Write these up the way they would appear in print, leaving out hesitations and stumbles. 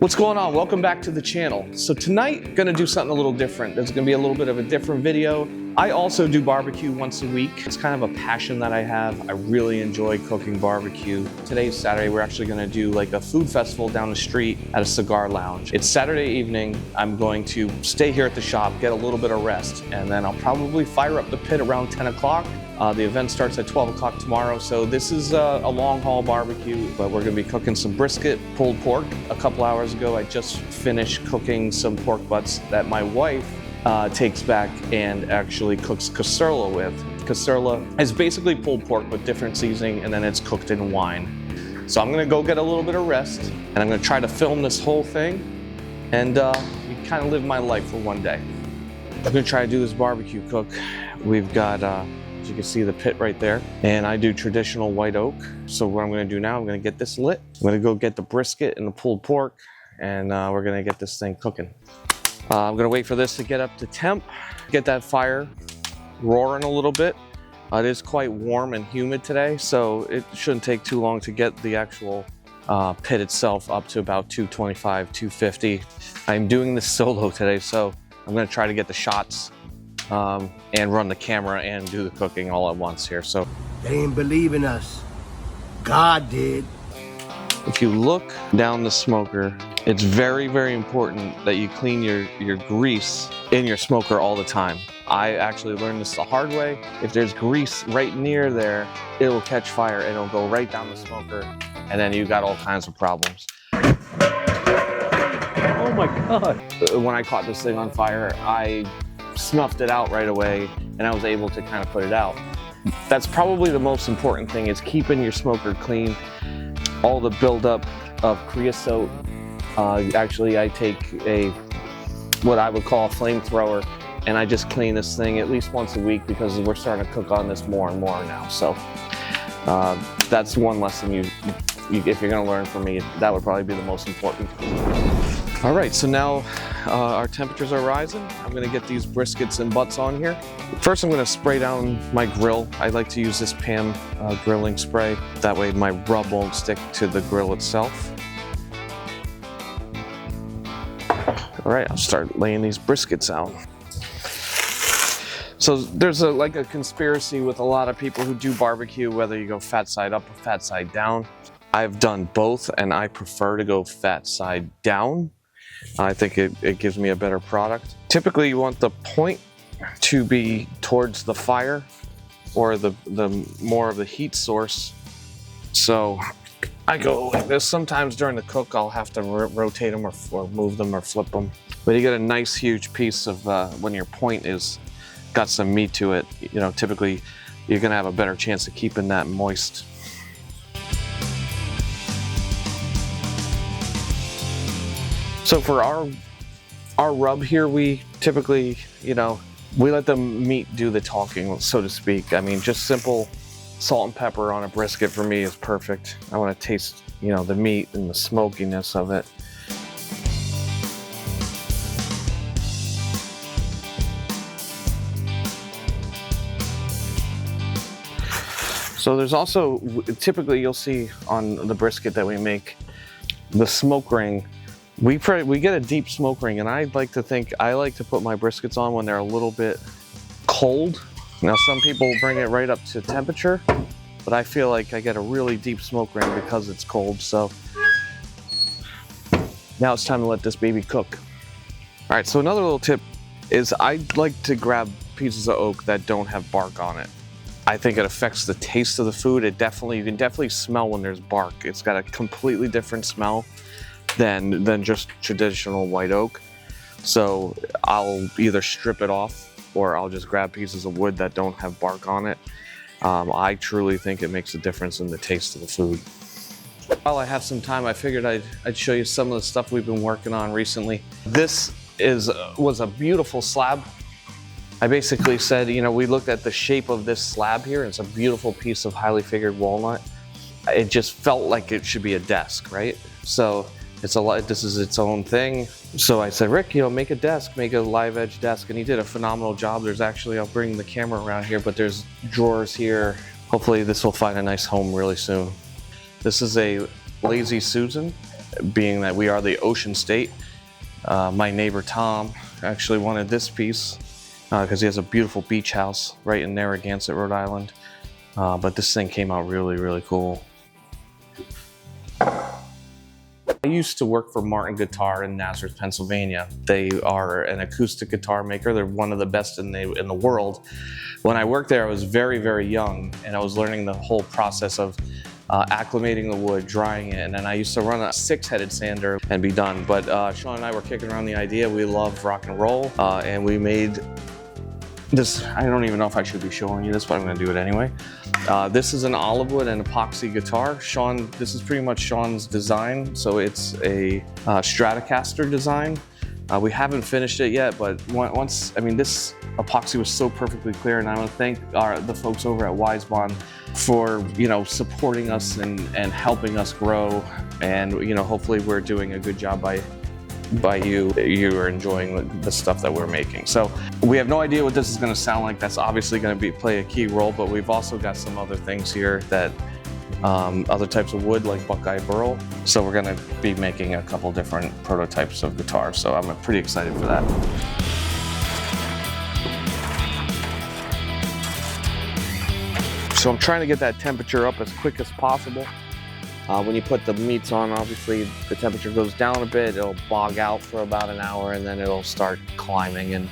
What's going on? Welcome back to the channel. So tonight, gonna do something a little different. It's gonna be a little bit of a different video. I also do barbecue once a week. It's kind of a passion that I have. I really enjoy cooking barbecue. Today's Saturday, we're actually gonna do like a food festival down the street at a cigar lounge. It's Saturday evening. I'm going to stay here at the shop, get a little bit of rest, and then I'll probably fire up the pit around 10 o'clock. The event starts at 12 o'clock tomorrow, so this is a long haul barbecue, but we're gonna be cooking some brisket, pulled pork. A couple hours ago, I just finished cooking some pork butts that my wife takes back and actually cooks cacoila with. Cacoila is basically pulled pork with different seasoning, and then it's cooked in wine. So I'm gonna go get a little bit of rest, and I'm gonna try to film this whole thing, and kind of live my life for one day. I'm gonna try to do this barbecue cook. We've got, you can see the pit right there, and I do traditional white oak. So what I'm going to do now, I'm going to get this lit. I'm going to go get the brisket and the pulled pork, and we're going to get this thing cooking. I'm going to wait for this to get up to temp, get that fire roaring a little bit. It is quite warm and humid today, so it shouldn't take too long to get the actual pit itself up to about 225, 250. I'm doing this solo today, so I'm going to try to get the shots and run the camera and do the cooking all at once here. So they didn't believe in us. God did. If you look down the smoker, it's very, very important that you clean your grease in your smoker all the time. I actually learned this the hard way. If there's grease right near there, it will catch fire and it'll go right down the smoker, and then you got all kinds of problems. Oh my God. When I caught this thing on fire, I snuffed it out right away, and I was able to kind of put it out. That's probably the most important thing, is keeping your smoker clean. All the buildup of creosote. Actually, I take what I would call a flamethrower, and I just clean this thing at least once a week, because we're starting to cook on this more and more now. So that's one lesson if you're going to learn from me, that would probably be the most important. All right, so now our temperatures are rising. I'm gonna get these briskets and butts on here. First, I'm gonna spray down my grill. I like to use this Pam grilling spray. That way my rub won't stick to the grill itself. All right, I'll start laying these briskets out. So there's like a conspiracy with a lot of people who do barbecue, whether you go fat side up or fat side down. I've done both, and I prefer to go fat side down. I think it gives me a better product. Typically, you want the point to be towards the fire, or the more of the heat source. So I go like this. Sometimes during the cook, I'll have to rotate them or move them or flip them. But you get a nice huge piece of when your point is got some meat to it. You know, typically you're gonna have a better chance of keeping that moist. So for our rub here, we typically, we let the meat do the talking, so to speak. I mean, just simple salt and pepper on a brisket for me is perfect. I want to taste, the meat and the smokiness of it. So there's also, typically you'll see on the brisket that we make, the smoke ring. We get a deep smoke ring, and I like to put my briskets on when they're a little bit cold. Now, some people bring it right up to temperature, but I feel like I get a really deep smoke ring because it's cold. So now it's time to let this baby cook. All right, so another little tip is I like to grab pieces of oak that don't have bark on it. I think it affects the taste of the food. You can definitely smell when there's bark. It's got a completely different smell than just traditional white oak. So I'll either strip it off, or I'll just grab pieces of wood that don't have bark on it. I truly think it makes a difference in the taste of the food. While I have some time, I figured I'd show you some of the stuff we've been working on recently. This was a beautiful slab. I basically said, we looked at the shape of this slab here. It's a beautiful piece of highly figured walnut. It just felt like it should be a desk, right? So this is its own thing. So I said, Rick, make a desk, make a live edge desk. And he did a phenomenal job. There's actually, I'll bring the camera around here, but there's drawers here. Hopefully this will find a nice home really soon. This is a Lazy Susan. being that we are the ocean state. My neighbor Tom actually wanted this piece because he has a beautiful beach house right in Narragansett, Rhode Island. But this thing came out really, really cool. I used to work for Martin Guitar in Nazareth, Pennsylvania. They are an acoustic guitar maker. They're one of the best in the world. When I worked there, I was very, very young, and I was learning the whole process of acclimating the wood, drying it, and then I used to run a 6-headed sander and be done. But Sean and I were kicking around the idea. We love rock and roll, and we made this. I don't even know if I should be showing you this, but I'm going to do it anyway. This is an olive wood and epoxy guitar. Sean, this is pretty much Sean's design. So it's a Stratocaster design. We haven't finished it yet, but once, I mean, this epoxy was so perfectly clear, and I want to thank the folks over at Wisebond for, supporting us and helping us grow. And, hopefully we're doing a good job by you are enjoying the stuff that we're making. So we have no idea what this is going to sound like. That's obviously going to play a key role, but we've also got some other things here that other types of wood like Buckeye Burl. So we're going to be making a couple different prototypes of guitars. So I'm pretty excited for that. So I'm trying to get that temperature up as quick as possible. When you put the meats on, obviously the temperature goes down a bit, it'll bog out for about an hour, and then it'll start climbing. And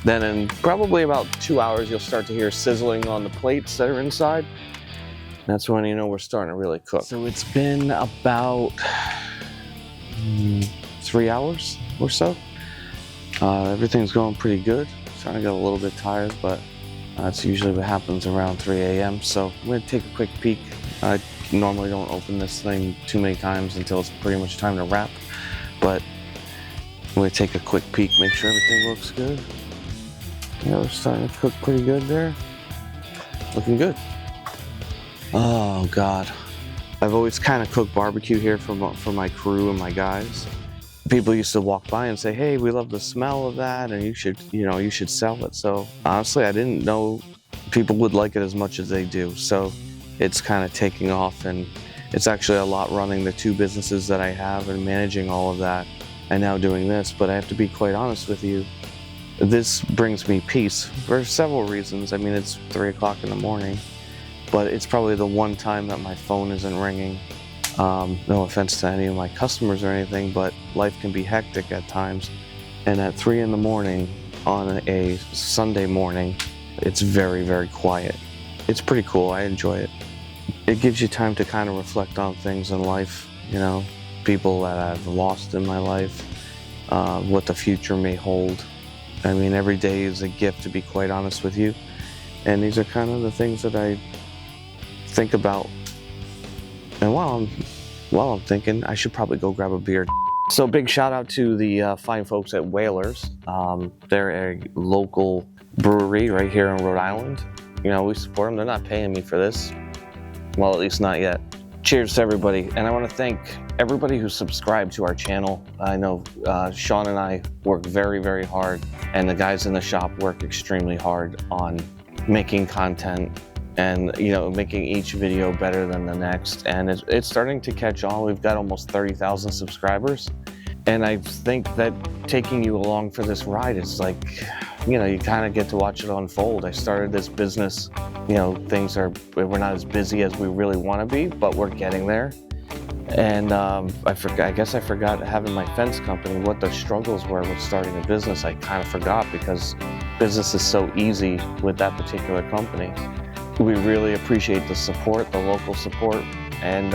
then in probably about 2 hours, you'll start to hear sizzling on the plates that are inside. That's when we're starting to really cook. So it's been about 3 hours or so. Everything's going pretty good. Starting to get a little bit tired, but that's usually what happens around 3 a.m. So I'm gonna take a quick peek. I normally don't open this thing too many times until it's pretty much time to wrap, but I'm gonna take a quick peek, make sure everything looks good. Yeah, we're starting to cook pretty good there. Looking good. Oh God. I've always kind of cooked barbecue here for my crew and my guys. People used to walk by and say, hey, we love the smell of that, and you should sell it. So honestly, I didn't know people would like it as much as they do. So it's kind of taking off, and it's actually a lot running the 2 businesses that I have and managing all of that, and now doing this. But I have to be quite honest with you, this brings me peace for several reasons. I mean, it's 3 o'clock in the morning, but it's probably the one time that my phone isn't ringing. No offense to any of my customers or anything, but life can be hectic at times. And at 3 in the morning on a Sunday morning, it's very, very quiet. It's pretty cool. I enjoy it. It gives you time to kind of reflect on things in life, people that I've lost in my life, what the future may hold. I mean, every day is a gift, to be quite honest with you. And these are kind of the things that I think about. And while I'm thinking, I should probably go grab a beer. So big shout out to the fine folks at Whalers. They're a local brewery right here in Rhode Island. We support them. They're not paying me for this. Well, at least not yet. Cheers to everybody. And I want to thank everybody who subscribed to our channel. I know Sean and I work very, very hard, and the guys in the shop work extremely hard on making content and making each video better than the next. And it's starting to catch on. We've got almost 30,000 subscribers. And I think that taking you along for this ride is like, you kind of get to watch it unfold. I started this business, we're not as busy as we really want to be, but we're getting there. And I guess I forgot having my fence company, what the struggles were with starting a business. I kind of forgot, because business is so easy with that particular company. We really appreciate the support, the local support, and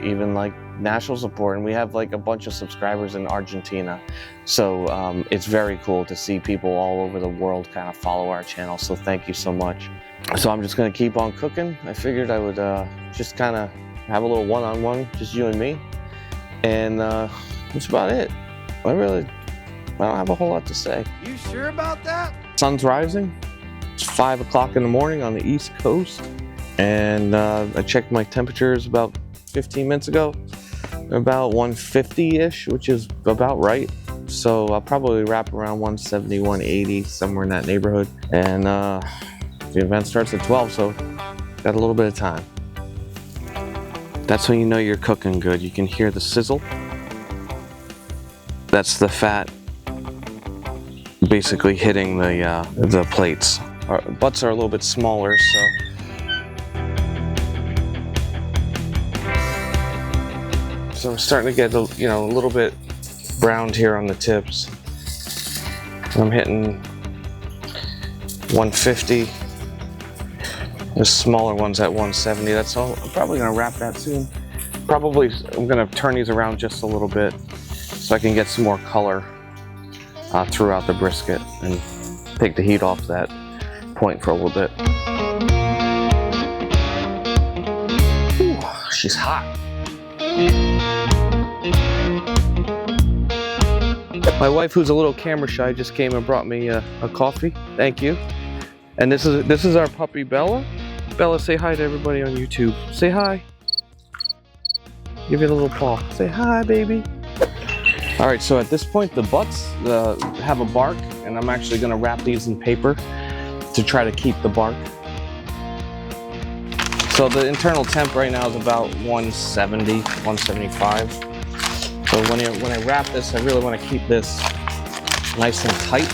even like national support. And we have like a bunch of subscribers in Argentina. So it's very cool to see people all over the world kind of follow our channel. So thank you so much. So I'm just gonna keep on cooking. I figured I would just kind of have a little one-on-one, just you and me. And that's about it. I don't have a whole lot to say. You sure about that? Sun's rising. It's 5 o'clock in the morning on the East Coast. And I checked my temperatures about 15 minutes ago. About 150-ish, which is about right. So I'll probably wrap around 170, 180, somewhere in that neighborhood. And the event starts at 12, so got a little bit of time. That's when you know you're cooking good. You can hear the sizzle. That's the fat basically hitting the plates. Our butts are a little bit smaller, so we're starting to get a little bit browned here on the tips. I'm hitting 150. The smaller ones at 170. That's all. I'm probably gonna wrap that soon. Probably I'm gonna turn these around just a little bit so I can get some more color throughout the brisket and take the heat off that point for a little bit. Ooh, she's hot. My wife, who's a little camera shy, just came and brought me a coffee. Thank you. And this is our puppy Bella. Bella, say hi to everybody on YouTube. Say hi. Give it a little paw. Say hi, baby. All right, so at this point, the butts have a bark, and I'm actually gonna wrap these in paper to try to keep the bark. So the internal temp right now is about 170, 175. So when I wrap this, I really want to keep this nice and tight.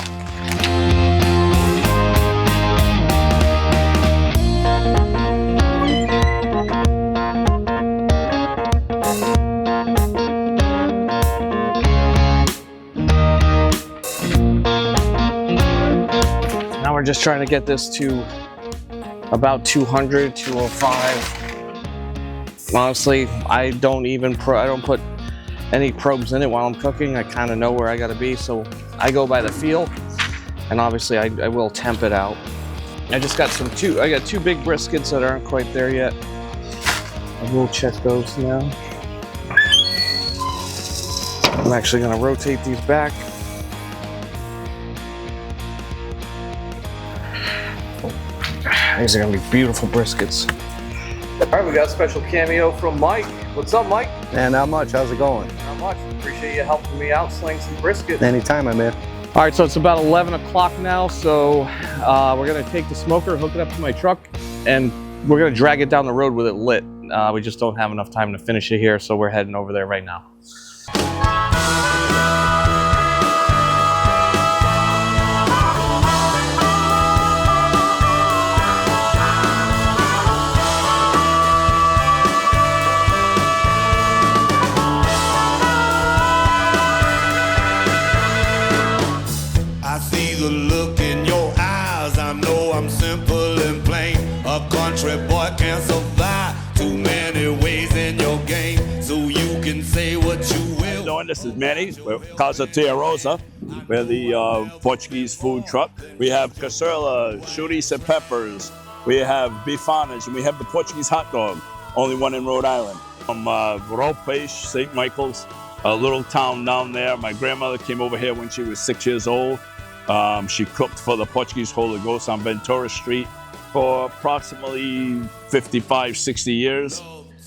Now we're just trying to get this to about 200, 205. Honestly, I don't put any probes in it while I'm cooking. I kind of know where I got to be, so I go by the feel, and obviously I will temp it out. I just got I got two big briskets that aren't quite there yet. I will check those now. I'm actually going to rotate these back. These are going to be beautiful briskets. All right, we got a special cameo from Mike. What's up, Mike? Man, not much. How's it going? Not much. Appreciate you helping me out sling some brisket. Anytime, my man. All right, so it's about 11 o'clock now, so we're gonna take the smoker, hook it up to my truck, and we're gonna drag it down the road with it lit. We just don't have enough time to finish it here, so we're heading over there right now. The look in your eyes, I know I'm simple and plain. A country boy can't survive too many ways in your game, so you can say what you will. Doing this is Manny. We're Casa Tia Rosa. We're the Portuguese food truck. We have cacoila, chorizo and peppers. We have bifanas, and we have the Portuguese hot dog. Only one in Rhode Island. From Ropeixe, St. Michael's, a little town down there. My grandmother came over here when she was 6 years old. She cooked for the Portuguese Holy Ghost on Ventura Street for approximately 55, 60 years.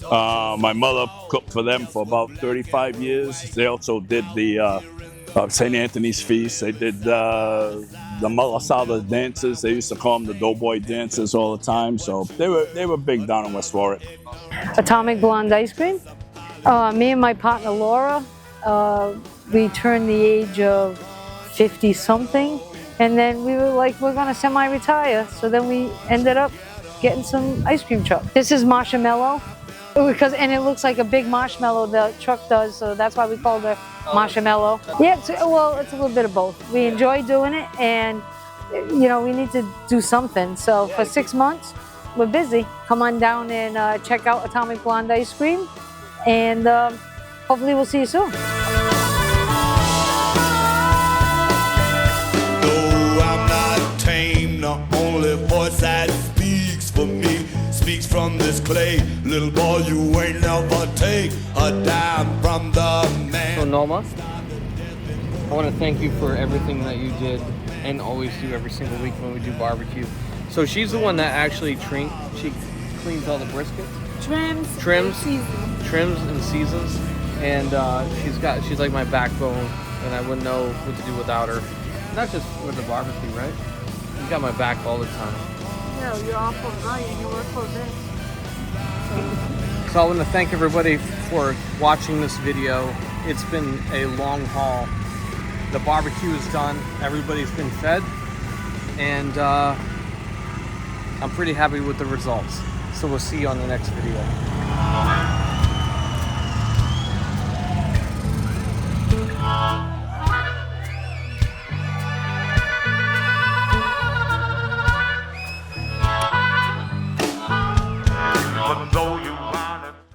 My mother cooked for them for about 35 years. They also did the St. Anthony's Feast. They did the Malasada dances. They used to call them the doughboy dances all the time. So they were big down in West Warwick. Atomic Blonde ice cream. Me and my partner Laura, we turned the age of 50 something, and then we were like, we're gonna semi-retire. So then we ended up getting some ice cream truck. This is marshmallow, and it looks like a big marshmallow, the truck does, so that's why we called it marshmallow. Yeah, it's a little bit of both. We enjoy doing it, and we need to do something. So for 6 months, we're busy. Come on down and check out Atomic Blonde ice cream, and hopefully we'll see you soon. The only voice that speaks for me speaks from this clay. Little boy, you ain't never take a dime from the man. So Norma, I want to thank you for everything that you did and always do every single week when we do barbecue. So she's the one that actually she cleans all the brisket, trims and seasons, and she's like my backbone, and I wouldn't know what to do without her. Not just with the barbecue, right? You got my back all the time. No, you're awful brilliant. You work for this. So I want to thank everybody for watching this video. It's been a long haul. The barbecue is done. Everybody's been fed. And I'm pretty happy with the results. So we'll see you on the next video.